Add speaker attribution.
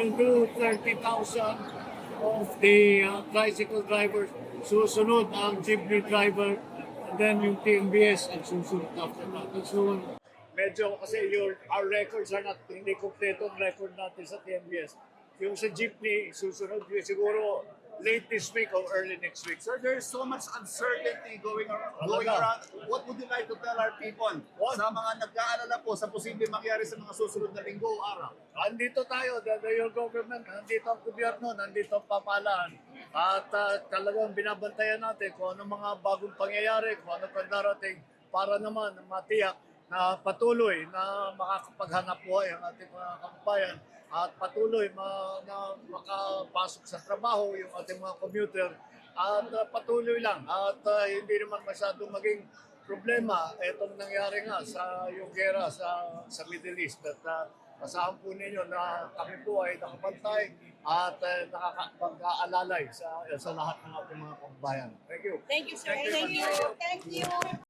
Speaker 1: will do 30,000 of the tricycle drivers. Susunod ang jeepney driver, and then yung TNBS ang susunod after that. So, medyo kasi our records are not, hindi kompleto ang record natin sa TNBS. Yung sa jeepney, susunod yun siguro late this week or early next week.
Speaker 2: Sir, there is so much uncertainty going
Speaker 1: Talaga.
Speaker 2: around. What would you like to tell our people sa mga nag-aalala po sa posibleng mangyari sa mga susunod na linggo o araw?
Speaker 1: Andito tayo, your government, nandito ang gobyerno, nandito ang pamahalaan. At talagang binabantayan natin kung ano mga bagong pangyayari, kung ano pang darating para naman matiyak na patuloy na makakapaghanap buhay ang ating mga kababayan at patuloy na makapasok sa trabaho yung ating mga commuter at patuloy lang at hindi naman masyadong maging problema itong nangyari nga sa yung gera sa Middle East at asahan po ninyo na kami po ay nakapantay at nakakapag-aalalay sa lahat ng ating mga kababayan. Thank you.
Speaker 3: Thank you, sir. Thank you. Thank you.